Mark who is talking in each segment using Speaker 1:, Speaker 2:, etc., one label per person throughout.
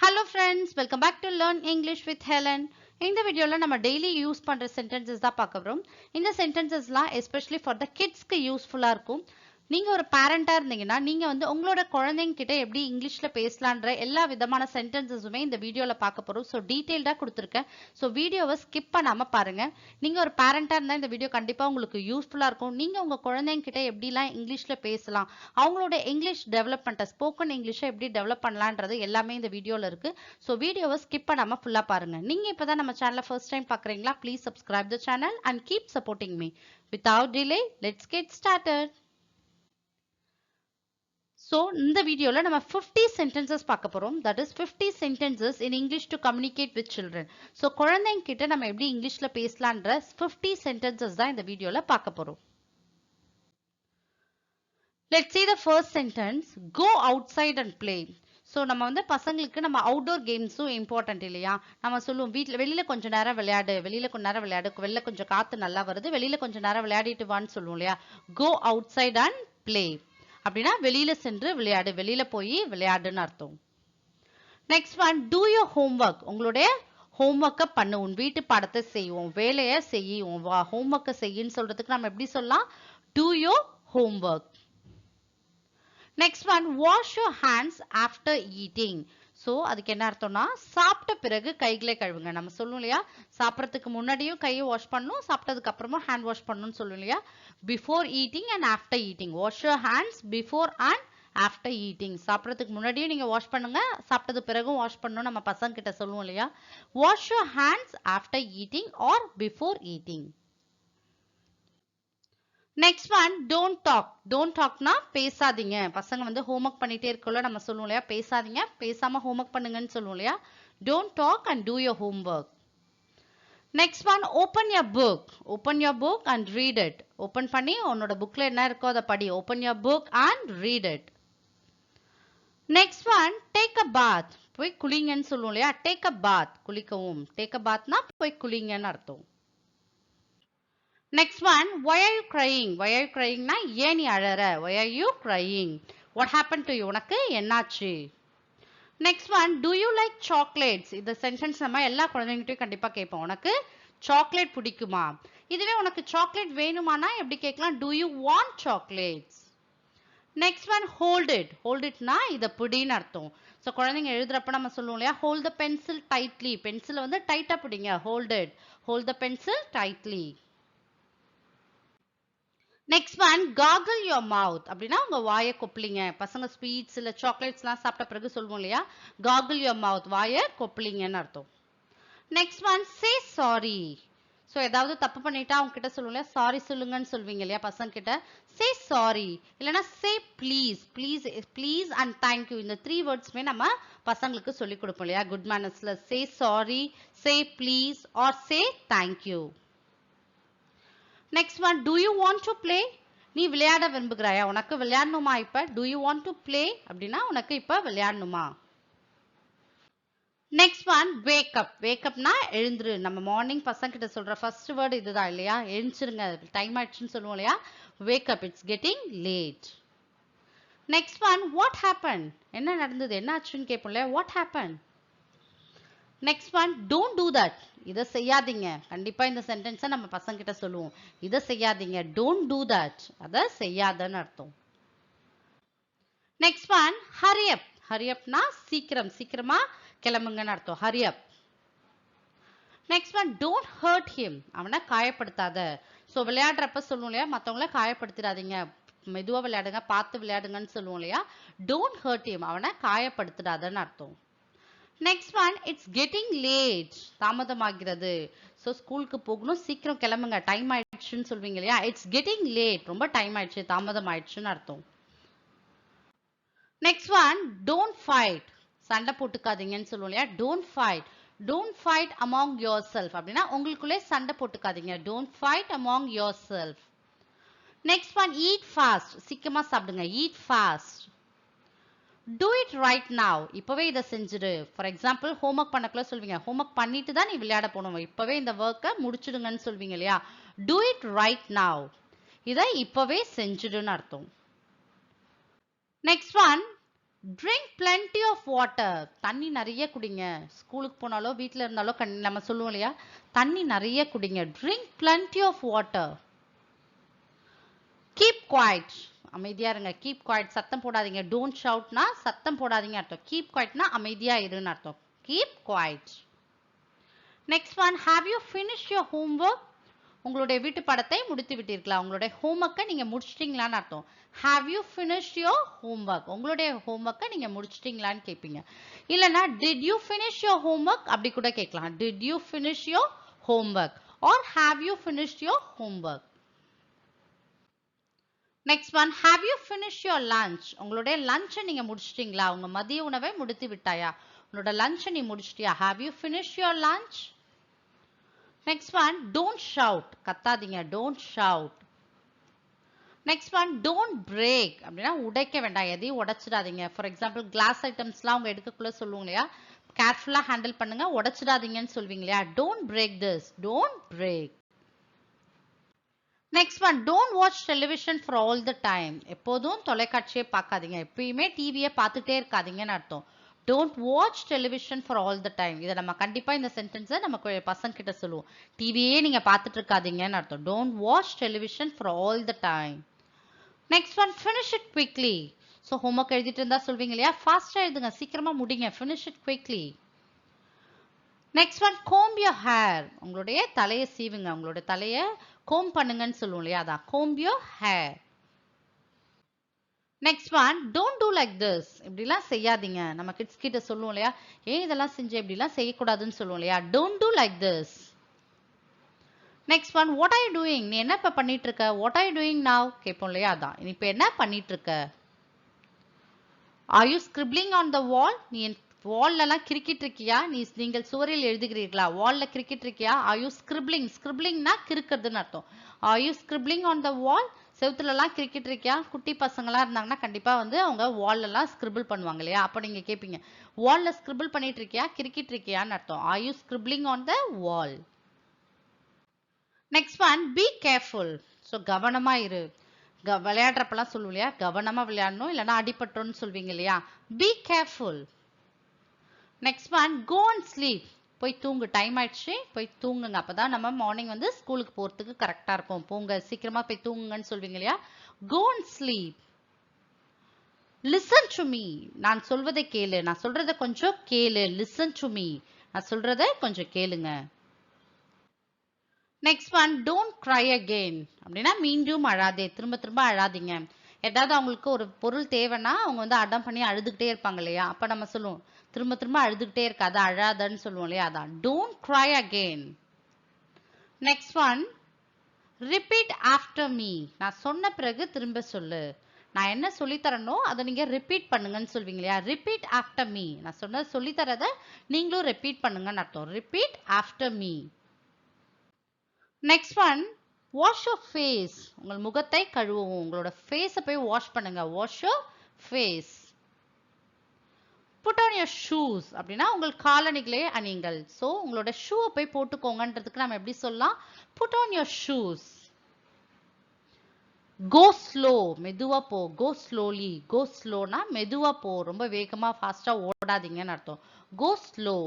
Speaker 1: Hello friends, welcome back to Learn English with Helen. இந்த வீடியோல நம்ம டெய்லி யூஸ் பண்ற சென்டென்சஸ் தான் பார்க்க போறோம். இந்த சென்டென்சஸ்லாம் எஸ்பெஷலி ஃபார் த கிட்ஸ்க்கு யூஸ்ஃபுல்லா இருக்கும். நீங்க ஒரு பேரண்டா இருந்தீங்கன்னா நீங்க வந்து உங்களோட குழந்தைங்க கிட்ட எப்படி இங்கிலீஷ்ல பேசலான்ற எல்லா விதமான சென்டென்சஸுமே இந்த வீடியோல பார்க்க போறோம். ஸோ டீடைல்டா கொடுத்துருக்கேன். ஸோ வீடியோவை ஸ்கிப் பண்ணாம பாருங்க. நீங்க ஒரு பேரண்டா இருந்தா இந்த வீடியோ கண்டிப்பா உங்களுக்கு யூஸ்ஃபுல்லா இருக்கும். நீங்க உங்க குழந்தைங்க கிட்ட எப்படிலாம் இங்கிலீஷ்ல பேசலாம், அவங்களோட இங்கிலீஷ் டெவலப்மெண்ட், ஸ்போக்கன் இங்கிலீஷை எப்படி டெவலப் பண்ணலான்றது எல்லாமே இந்த வீடியோல இருக்கு. ஸோ வீடியோவை ஸ்கிப் பண்ணாம ஃபுல்லா பாருங்க. நீங்க இப்பதான் நம்ம சேனலை ஃபர்ஸ்ட் டைம் பாக்குறீங்களா? Please subscribe the channel and keep supporting me. Without delay let's get started. So, இந்த வீடியோல நம்ம 50 sentences பார்க்க போறோம். That is 50 sentences in English to communicate with children. So, குழந்தைங்க கிட்ட நம்ம எப்படி இங்கிலீஷ்ல பேசலான்ற 50 sentences தான் இந்த வீடியோல பார்க்க போறோம். Let's see the first sentence. Go outside and play. So நம்ம வந்து பசங்களுக்கு நம்ம அவுட்டோர் கேம்ஸும் இம்பார்ட்டன்ட் இல்லையா? நம்ம சொல்லுவோம் வீட்டில் வெளியில கொஞ்சம் நேரம் விளையாடு, வெளியில கொஞ்ச நேரம் விளையாடு, வெளில கொஞ்சம் காத்து நல்லா வருது, வெளியில கொஞ்சம் நேரம் விளையாடிட்டு வான்னு சொல்லுவோம் இல்லையா? Go outside and play. அப்படின்னா வெளியில சென்று விளையாடு, வெளியில போய் விளையாடுன்னு அர்த்தம். Next one, two your homework. உங்களுடைய ஹோம்ஒர்க்கை பண்ணு, உன் வீட்டு பாடத்தை செய்வோம், வேலையை செய்யும், ஹோம்ஒர்க்கை செய்யுன்னு சொல்றதுக்கு நம்ம எப்படி சொல்லலாம்? Two your homework. Next one, wash your hands after eating. So அதுக்கு என்ன அர்த்தம்னா சாப்பிட்ட பிறகு கைகளை கழுவுங்க. நம்ம சொல்லுவோம் இல்லையா, சாப்பிட்றதுக்கு முன்னாடியும் கையை வாஷ் பண்ணணும், சாப்பிட்டதுக்கு அப்புறமா ஹேண்ட் வாஷ் பண்ணணும்னு சொல்லுவோம் இல்லையா? Before eating and after eating. Wash your hands before and after eating. சாப்பிட்றதுக்கு முன்னாடியும் நீங்க வாஷ் பண்ணுங்க, சாப்பிட்டது பிறகும் வாஷ் பண்ணணும் நம்ம பசங்க கிட்ட சொல்லுவோம் இல்லையா? Wash your hands after eating or before eating. Next one, don't talk. Don't டாக்னா பேசாதீங்க. பசங்க வந்து ஹோம்ஒர்க் பண்ணிட்டே இருக்கல நம்ம சொல்லுவோம் இல்லையா, பேசாதீங்க, பேசாம ஹோம்ஒர்க் பண்ணுங்கன்னு சொல்லுவோம் இல்லையா? Don't talk and do your homework. Next one, open your book. Open your book and read it. Open பண்ணி உன்னோட புக்ல என்ன இருக்கோ அதை படி. Open your book and read it. Next one, take a bath. போய் குளிங்கன்னு சொல்லுவோம் இல்லையா? டேக் அ பாத், குளிக்கவும். டேக் அ பாத்னா போய் குளிங்கன்னு அர்த்தம். Next one, why are you crying? Why are you crying na ஏன் நீ அழற? Why are you crying? What happened to you? உனக்கு என்னாச்சு? Next one, do you like chocolates? இந்த சென்டென்ஸ் நம்ம எல்லா குழந்தைங்கிட்டையும் கண்டிப்பா கேட்போம். உனக்கு சாக்லேட் பிடிக்குமா? இதுவே உனக்கு சாக்லேட் வேணுமானா எப்படி கேட்கலாம்? Do you want chocolates? Next one, hold it. Hold it na இத பிடின்னு அர்த்தம். ஸோ குழந்தைங்க எழுதுறப்ப நம்ம சொல்லுவோம் இல்லையா, hold the pencil tightly. பென்சிலை வந்து டைட்டா பிடிங்க. Hold it. Hold the pencil tightly. Next one, gargle your mouth. அப்படின்னா உங்க வாயை கொப்பளிங்க. பசங்க ஸ்வீட்ஸ் இல்ல சாக்லேட்ஸ் எல்லாம் சாப்பிட்ட பிறகு சொல்லுவோம் இல்லையா, gargle your mouth, வாயை கொப்பளிங்கன்னு அர்த்தம். Next one, say sorry. So ஏதாவது தப்பு பண்ணிட்டா அவங்க கிட்ட சொல்லுவோம் இல்லையா, சாரி சொல்லுங்கன்னு சொல்வீங்க இல்லையா பசங்க கிட்ட. say sorry இல்லைன்னா say please. Please, please and thank you, இந்த 3 வேர்ட்ஸ்மே நம்ம பசங்களுக்கு சொல்லி கொடுப்போம் இல்லையா குட் மேனர்ஸ்ல. say sorry, say please or say thank you. Next one, do you want to play? நீ விளையாட விரும்புகிறாயா? உனக்கு விளையாடணுமா இப்ப? do you want to play அப்படின்னா உனக்கு இப்ப விளையாடணுமா? Next one, wake up. wake upனா எழுந்துரு. நம்ம மார்னிங் பசங்க கிட்ட சொல்ற ஃபர்ஸ்ட் வேர்டு இதுதான் இல்லையா, எழுந்துருங்க, டைம் ஆயிடுச்சுன்னு சொல்லுவோம் இல்லையா, wake up, it's getting late. Next one, what happened? என்ன நடந்தது, என்ன ஆச்சுன்னு கேட்போம் இல்லையா, what happened? Next one, don't do that. இதை செய்யாதீங்க. கண்டிப்பா இந்த சென்டென்ஸை நம்ம பசங்க கிட்ட சொல்லுவோம். இதை செய்யாதீங்க, டோன்ட் டூ தட், அதை செய்யாதன்னு அர்த்தம். Next one, hurry up. Hurry அப்னா சீக்கிரம், சீக்கிரமா கிளம்புங்கன்னு அர்த்தம். Hurry up. Next one, don't hurt him. அவனை காயப்படுத்தாத. ஸோ விளையாடுறப்ப சொல்லுவோம் இல்லையா, மற்றவங்கள காயப்படுத்திடாதீங்க, மெதுவா விளையாடுங்க, பார்த்து விளையாடுங்கன்னு சொல்லுவோம் இல்லையா. டோன்ட் ஹர்ட் ஹிம், அவனை காயப்படுத்திடாதன்னு அர்த்தம். Next one, it's getting late. தாமதமாகிறது. ஸோ ஸ்கூலுக்கு போகணும், சீக்கிரம் கிளம்புங்க, டைம் ஆயிடுச்சுன்னு சொல்வீங்க இல்லையா. இட்ஸ் கெட்டிங் லேட், ரொம்ப டைம் ஆயிடுச்சு, தாமதம் ஆயிடுச்சுன்னு அர்த்தம். Next one, don't fight. சண்டை போட்டுக்காதீங்கன்னு சொல்லுவோம் இல்லையா. Don't fight. Don't fight among your self அப்படின்னா உங்களுக்குள்ளே சண்டை போட்டுக்காதீங்க. Don't fight among your self. Next one, eat fast. சீக்கிரமா சாப்பிடுங்க. Eat fast. do it right now. இப்பவே இதை செஞ்சிடு. ஃபார் எக்ஸாம்பிள் ஹோம்ஒர்க் பண்ணக்குள்ள சொல்வீங்க, ஹோம்ஒர்க் பண்ணிட்டு தான் நீ விளையாட போகணும், இப்பவே இந்த ஒர்க்கை முடிச்சிடுங்கன்னு சொல்வீங்க இல்லையா. do it right now. இதை இப்பவே செஞ்சிடுன்னு அர்த்தம். Next one, Drink plenty of water. தண்ணி நிறைய குடிங்க. ஸ்கூலுக்கு போனாலோ வீட்ல இருந்தாலோ நம்ம சொல்லுவோம் இல்லையா, தண்ணி நிறைய குடிங்க. Drink plenty of water. Keep quiet. அமைதியா இருங்க. Keep quiet. சத்தம் போடாதீங்க. Don't shoutனா சத்தம் போடாதீங்க அர்த்தம். Keep quietனா அமைதியா இருன்னு அர்த்தம். Keep quiet. Next one, have you finished your homework? உங்களுடைய வீட்டு பாடத்தை முடித்து விட்டீர்களா? உங்களுடைய ஹோம்வொர்க்கை நீங்க முடிச்சிட்டீங்களான்னு அர்த்தம். Have you finished your homework? உங்களுடைய ஹோம்வொர்க்கை நீங்க முடிச்சிட்டீங்களான்னு கேட்பீங்க. இல்லனா did you finish your homework அப்படி கூட கேட்கலாம். Did you finish your homework or have you finished your homework? Next one, have you finished your lunch? உங்களுடைய லஞ்சை நீங்க முடிச்சிட்டீங்களா? உங்க மதிய உணவை முடித்து விட்டாயா? உங்களோட லஞ்சை நீ முடிச்சிட்டியா? Have you finished your lunch? Next one, don't shout. கத்தாதீங்க. Don't shout. Next one, don't break. அப்படின்னா உடைக்க வேண்டாம். எதையும் உடைச்சிடாதீங்க. For example, glass items-லாம் அவங்க எடுக்கக்குள்ள சொல்லுவாங்க இல்லையா, கேர்ஃபுல்லா ஹேண்டில் பண்ணுங்க, உடைச்சிடாதீங்கன்னு சொல்வீங்க இல்லையா. Don't break this. Don't break. Next one, don't watch television for all the time. எப்போதும் தொலைக்காட்சியை பார்க்காதீங்க. எப்பயுமே டிவியை பார்த்துட்டே இருக்காதீங்கன்னு அர்த்தம். Don't watch television for all the time. இதை நம்ம கண்டிப்பா இந்த சென்டென்ஸை நம்ம பசங்க கிட்ட சொல்லுவோம். டிவியே நீங்க பார்த்துட்டு இருக்காதீங்கன்னு அர்த்தம். Don't watch television for all the time. Next one, finish it quickly. So homework எழுதிட்டு இருந்தா சொல்வீங்க இல்லையா, ஃபாஸ்டா எழுதுங்க, சீக்கிரமா முடிங்க. Finish it quickly. Next one, comb your hair. உங்களுடைய தலையை சீவுங்க. உங்களுடைய தலையை comb பண்ணுங்கன்னு சொல்லுவோம் இல்லையா, அதான் comb your hair. Next one, don't do like this. இப்படிலாம் செய்யாதீங்க. நம்ம கிட்ஸ் கிட்ட சொல்லுவோம் இல்லையா, ஏன் இதெல்லாம் செஞ்ச, இப்படிலாம் செய்யக்கூடாதுன்னு சொல்லுவோம் இல்லையா. Don't do like this. Next one, what are you doing? நீ என்ன இப்ப பண்ணிட்டு இருக்க? What are you doing now? கேட்போம் இல்லையா, அதான். நீ இப்ப என்ன பண்ணிட்டு இருக்க? Are you scribbling on the wall? நீ வால்ல எல்லாம் கிறுக்கிட்டு இருக்கியா? நீங்கள் சுவரில் எழுதுகிறீர்களா? வால்ல கிறுக்கிட்டு இருக்கியா? Are you scribbling? Scribblingனா கிறுக்கிறதுன்னு அர்த்தம். Are you scribbling on the wall? செவுத்துல எல்லாம் கிறுக்கிட்டு இருக்கியா? குட்டி பசங்களா இருந்தாங்கன்னா கண்டிப்பா வந்து அவங்க வால்ல எல்லாம் ஸ்கிரிபிள் பண்ணுவாங்க இல்லையா, அப்ப நீங்க கேட்பீங்க, வால்ல ஸ்கிரிபிள் பண்ணிட்டு இருக்கியா, கிறுக்கிட்டு இருக்கியான்னு அர்த்தம். Are you scribbling on the wall? Next one, be careful. So கவனமா இரு. விளையாடுறப்பெல்லாம் சொல்லுவோம் இல்லையா, கவனமா விளையாடணும், இல்லைன்னா அடிபட்டோன்னு சொல்வீங்க இல்லையா. Be careful. Next one, go and sleep. போய் தூங்கு, டைம் ஆயிடுச்சு, போய் தூங்குங்க. அப்பதான் நம்ம மார்னிங் வந்து ஸ்கூலுக்கு போறதுக்கு கரெக்டா இருக்கும். போங்க, சீக்கிரமா போய் தூங்குங்கன்னு சொல்வீங்க இல்லையா. Go and sleep. Listen to me. நான் சொல்வதை கேளு. நான் சொல்றதை கொஞ்சம் கேளு. Listen to me. நான் சொல்றதை கொஞ்சம் கேளுங்க. Next one, don't cry again. அப்படின்னா மீண்டும் அழாதே, திரும்ப திரும்ப அழாதீங்க. ஏதாவது அவங்களுக்கு ஒரு பொருள் தேவைன்னா அவங்க வந்து அடம் பண்ணி அழுதுகிட்டே இருப்பாங்க இல்லையா, அப்ப நம்ம சொல்லுவோம், திரும்ப திரும்ப அழுதுகிட்டே இருக்காது, அழாதன்னு சொல்லுவோம் இல்லையா, அதான். Don't cry again. Next one, repeat after me. நான் சொன்ன பிறகு திரும்ப சொல்லு. நான் என்ன சொல்லித்தரனோ அதை நீங்க ரிப்பீட் பண்ணுங்கன்னு சொல்வீங்க இல்லையா. Repeat after me. நான் சொன்ன சொல்லித்தரதை நீங்களும் ரிப்பீட் பண்ணுங்கன்னு அர்த்தம். Repeat after me. Next one, wash your face. உங்கள் முகத்தை கழுவவும். உங்களோட ஃபேஸை போய் வாஷ் பண்ணுங்க. Wash your face. Put on your shoes. அப்படின்னா உங்கள் காலணிகளை அணியுங்கள். ஸோ உங்களோட ஷூவை போய் போட்டுக்கோங்கன்றதுக்கு நம்ம எப்படி சொல்லலாம், put on your shoes. Go slow. மெதுவா போ. Go slowly. Go slowனா மெதுவா போ, ரொம்ப வேகமா ஃபாஸ்டா ஓடாதீங்கன்னு அர்த்தம். Go slow.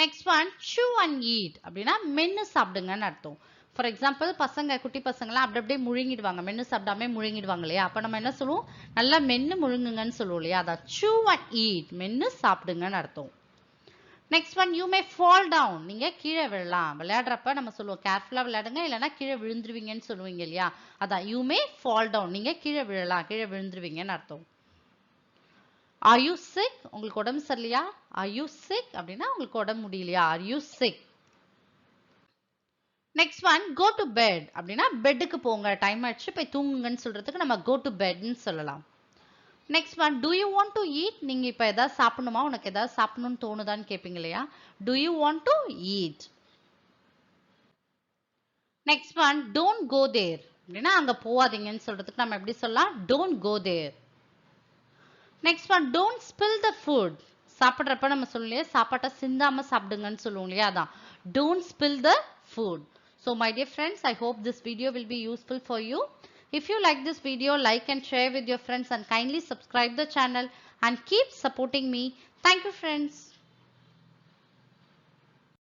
Speaker 1: Next one, chew and eat. அப்படின்னா மென்னு சாப்பிடுங்கன்னு அர்த்தம். ஃபார் எக்ஸாம்பிள், பசங்க, குட்டி பசங்களாம் அப்படி அப்படியே முழுங்கிடுவாங்க, மென்னு சாப்பிடாம முழுங்கிடுவாங்க இல்லையா, அப்ப நம்ம என்ன சொல்லுவோம், நல்லா மென்னு முழுங்குங்கன்னு சொல்லுவோம் இல்லையா, அதான் chew and eat. மென்னு சாப்பிடுங்கன்னு அர்த்தம். Next one, you may fall down. நீங்க கீழே விழலாம். விளையாடுறப்ப நம்ம சொல்லுவோம் கேர்ஃபுல்லா விளையாடுங்க, இல்லைன்னா கீழே விழுந்துருவீங்கன்னு சொல்லுவீங்க இல்லையா, அதான் யூ மே ஃபால் டவுன். நீங்க கீழே விழலாம், கீழே விழுந்துருவீங்கன்னு அர்த்தம். Are you sick? உங்களுக்கு உடம்பு சரியில்லையா? Are you sick? அப்படின்னா உங்களுக்கு உடம்பு முடியலையா? Are you sick? Next one, go to bed. அப்படின்னா பெட்டுக்கு போங்க, டைம் ஆயிடுச்சு, போய் தூங்குங்கன்னு சொல்றதுக்கு நம்ம go to bedன்னு சொல்லலாம். Next one, do you want to eat? நீங்க இப்ப ஏதாவது சாப்பிடணுமா, உனக்கு ஏதாவது சாப்பிடணும்னு தோணுதான்னு கேட்பீங்க இல்லையா. Do you want to eat? Next one, don't go there. அப்படின்னா அங்க போவாதீங்கன்னு சொல்றதுக்கு நம்ம எப்படி சொல்லலாம், don't go there. Next one, don't spill the food. சாப்பிடுறப்ப நம்ம சொல்லுவோம் சாப்பாட்டை சிந்தாம சாப்பிடுங்கன்னு சொல்லுவோம் இல்லையா, அதான் don't spill the food. So my dear friends, I hope this video will be useful for you. If you like this video, like and share with your friends and kindly subscribe the channel and keep supporting me. Thank you friends.